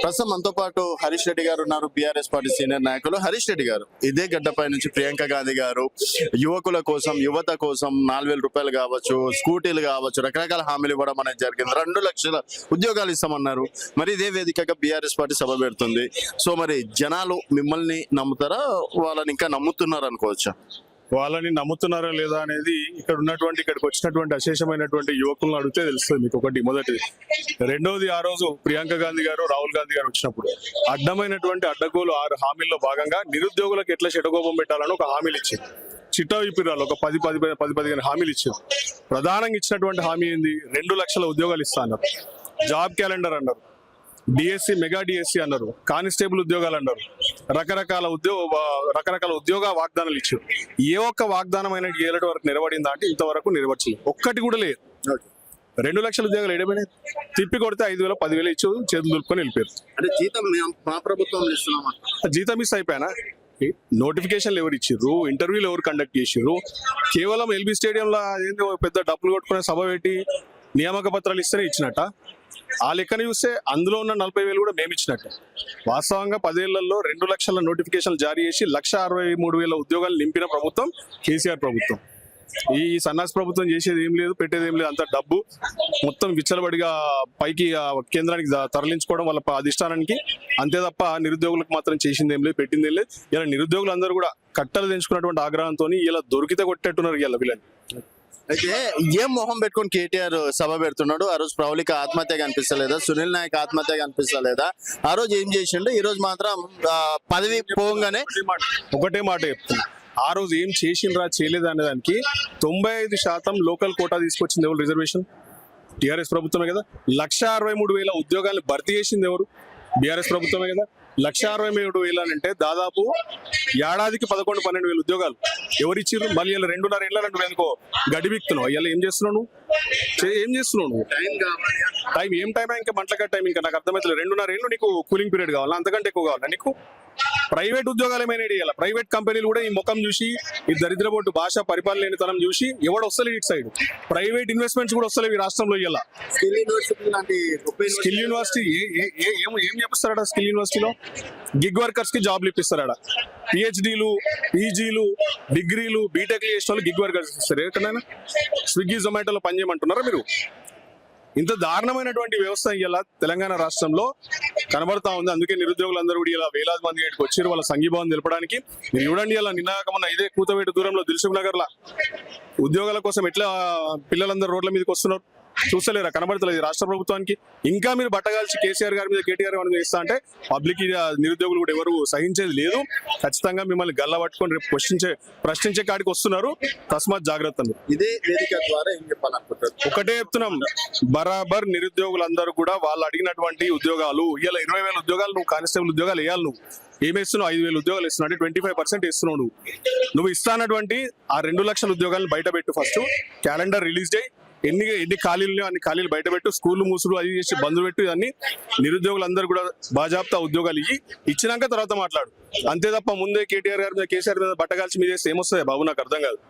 ప్రస్తుతం మనతో పాటు హరీష్ రెడ్డి గారు ఉన్నారు, బీఆర్ఎస్ పార్టీ సీనియర్ నాయకులు. హరీష్ రెడ్డి గారు, ఇదే గడ్డపై నుంచి ప్రియాంక గాంధీ గారు యువకుల కోసం, యువత కోసం 4,000 రూపాయలు కావచ్చు, స్కూటీలు కావచ్చు, రకరకాల హామీలు ఇవ్వడం అనేది జరిగింది. 2 లక్షల ఉద్యోగాలు ఇస్తామన్నారు. మరి ఇదే వేదికగా బీఆర్ఎస్ పార్టీ సభ పెడుతుంది. సో మరి జనాలు మిమ్మల్ని నమ్ముతారా, వాళ్ళని ఇంకా నమ్ముతున్నారు అనుకోవచ్చా? వాళ్ళని నమ్ముతున్నారా లేదా అనేది ఇక్కడికి వచ్చినటువంటి అశేషమైనటువంటి యువకులను అడిగితే తెలుస్తుంది మీకు. ఒకటి మొదటిది. రెండవది, ఆ రోజు ప్రియాంక గాంధీ గారు, రాహుల్ గాంధీ గారు వచ్చినప్పుడు అడ్డమైనటువంటి అడ్డగోలు 6 హామీల్లో భాగంగా నిరుద్యోగులకు ఎట్లా షెటకోపం పెట్టాలని ఒక హామీలు ఇచ్చింది. చిట్టా విప్పిరాలు ఒక 10-15 హామీలు ఇచ్చింది. ప్రధానంగా ఇచ్చినటువంటి హామీ ఏంది? 2 లక్షల ఉద్యోగాలు ఇస్తా అన్నారు. జాబ్ క్యాలెండర్ అన్నారు, డిఎస్సి, మెగా డిఎస్సి అన్నారు, కానిస్టేబుల్ ఉద్యోగాలు అన్నారు, రకరకాల ఉద్యోగ వాగ్దానాలు ఇచ్చారు. ఏ ఒక్క వాగ్దానం అయినా ఏళ్ళటి వరకు నిలబడిందా అంటే ఇంతవరకు నిలబడలేదు. ఒక్కటి కూడా లేదు. 2 లక్షల ఉద్యోగాలు ఏడమైనా తిప్పి కొడితే 5,000, 10,000 ఇచ్చి చేతులు దులుపుకొని వెళ్ళిపోయారు. అంటే జీతం మా ప్రభుత్వం ఇస్తున్నామా? జీతం మిస్ అయిపోయానా? నోటిఫికేషన్లు ఎవరు ఇచ్చిర్రు? ఇంటర్వ్యూలు ఎవరు కండక్ట్ చేసిర్రు? కేవలం ఎల్బీ స్టేడియంలో ఏందో పెద్ద డబ్బులు కొట్టుకునే సభ పెట్టి నియామక పత్రాలు ఇస్తేనే ఇచ్చినట్ట. ఆ లెక్కన చూస్తే అందులో ఉన్న 40,000 కూడా మేము ఇచ్చినట్టు. వాస్తవంగా 10 ఏళ్లలో 2 లక్షల నోటిఫికేషన్లు జారీ చేసి 1,63,000 ఉద్యోగాలు నింపిన ప్రభుత్వం కేసీఆర్ ప్రభుత్వం. ఈ సన్నాసి ప్రభుత్వం చేసేది ఏం లేదు, పెట్టేది ఏం లేదు. అంత డబ్బు మొత్తం విచ్చలబడిగా పైకి కేంద్రానికి తరలించుకోవడం వాళ్ళ అధిష్టానానికి, అంతే తప్ప నిరుద్యోగులకు మాత్రం చేసింది ఏం లేదు, పెట్టింది ఏం లేదు. ఇలా నిరుద్యోగులు అందరూ కూడా కట్టలు తెంచుకున్నటువంటి ఆగ్రహంతో ఇలా దొరికితే కొట్టేట్టున్నారు ఇలా వీళ్ళని. అయితే ఏం మొహం పెట్టుకొని కేటీఆర్ సభ పెడుతున్నాడు? ఆ రోజు ప్రవళిక ఆత్మహత్య కనిపిస్తలేదా? సునీల్ నాయక్ ఆత్మహత్య కనిపిస్తలేదా? ఆ రోజు ఏం చేసిండు? ఈ రోజు మాత్రం పదవి పోగానే ఒకటే మాట చెప్తున్నా. ఆ రోజు ఏం చేసిండ్రా చేయలేదా అనే దానికి 95% లోకల్ కోటా తీసుకొచ్చింది ఎవరు? రిజర్వేషన్ టీఆర్ఎస్ ప్రభుత్వమే కదా. 1,63,000 ఉద్యోగాలను భర్తీ చేసింది ఎవరు? బీఆర్ఎస్ ప్రభుత్వమే కదా. 1,63,000 అంటే దాదాపు ఏడాదికి 11-12,000 ఉద్యోగాలు ఎవరు ఇచ్చిర్రు? మళ్ళీ ఇలా 2.5 ఏళ్ళ నువ్వు ఎందుకో గడిబిక్తున్నావు. ఇలా ఏం చేస్తున్నావు నువ్వు? టైం ఏం టైం? ఇంకా మంటల టైం. ఇంకా నాకు అర్థమవుతుంది. 2.5 ఏళ్ళు నీకు కూలింగ్ పీరియడ్ కావాలా? అంతకంటే ఎక్కువ కావాలా నీకు? ప్రైవేట్ ఉద్యోగాలు ఏమైనా ఇవ్వాలి. ప్రైవేట్ కంపెనీలు కూడా ఈ ముఖం చూసి, ఈ దరిద్రబోటు భాష పరిపాలన లేనితనం చూసి ఎవడు వస్తలేదు ఇటు సైడ్. ప్రైవేట్ ఇన్వెస్ట్మెంట్స్ కూడా వస్తలేవు ఈ రాష్ట్రంలో. ఇలా స్కిల్ యూనివర్సిటీ ఏం చెప్పిస్తారట? స్కిల్ యూనివర్సిటీలో గిగ్ వర్కర్స్ కి జాబ్లు ఇప్పిస్తారట. పిహెచ్డీలు, పీజీలు, డిగ్రీలు, బీటెక్లు చేసిన వాళ్ళు గిగ్ వర్కర్స్ ఇస్తారు. ఎక్కడైనా స్విగ్గీ, జొమాటోలో పనిచేయమంటున్నారా మీరు? ఇంత దారుణమైనటువంటి వ్యవస్థ ఇలా తెలంగాణ రాష్ట్రంలో కనబడతా ఉంది. అందుకే నిరుద్యోగులందరూ కూడా ఇలా వేలాది మంది ఇక్కడికి వచ్చారు వాళ్ళ సంఘీభావం తెలపడానికి. మీరు చూడండి, ఇలా నిన్నకమన్న ఇదే కూతవేటు దూరంలో దిల్సుఖ్ నగర్ లా ఉద్యోగాల కోసం ఎట్లా పిల్లలందరూ రోడ్ల మీదకి వస్తున్నారు. చూస్తలేరా? కనబడతలేదు రాష్ట్ర ప్రభుత్వానికి. ఇంకా మీరు బట్టగాల్చి కేసీఆర్ గారి మీద, కేటీఆర్ గారి మీద ఇస్తా అంటే పబ్లిక్ నిరుద్యోగులు కూడా ఎవరు సహించేది లేదు. ఖచ్చితంగా మిమ్మల్ని గల్ల పట్టుకొని రేపు ప్రశ్నించే కాడికి వస్తున్నారు. తస్మాత్ జాగ్రత్త. ఇదే వేదిక ద్వారా ఏం చెప్పాలనుకుంటారు? ఒకటే చెప్తున్నాం, బరాబర్ నిరుద్యోగులందరూ కూడా వాళ్ళు అడిగినటువంటి ఉద్యోగాలు ఇలా 20,000 ఉద్యోగాలు నువ్వు కానిస్టేబుల్ ఉద్యోగాలు వేయాలి. నువ్వు ఏమేస్తున్నావు? 5,000 ఉద్యోగాలు ఇస్తున్నావు అంటే 25% ఇస్తున్నావు. నువ్వు ఇస్తానటువంటి ఆ 2 లక్షల ఉద్యోగాలను బయట పెట్టు. ఫస్ట్ క్యాలెండర్ రిలీజ్ చేయి. ఎన్ని ఖాళీలు అన్ని ఖాళీలు బయట పెట్టు. స్కూళ్ళు మూసులు అది చేసి బంద్ పెట్టు. అన్ని నిరుద్యోగులందరూ కూడా బాజాప్తా ఉద్యోగాలు ఇచ్చినాక తర్వాత మాట్లాడు. అంతే తప్ప ముందే కేటీఆర్ గారి మీద, కేసీఆర్ మీద బట్టగాల్చి మీద చేస్తే ఏమొస్తాయి బాబు? నాకు అర్థం కాదు.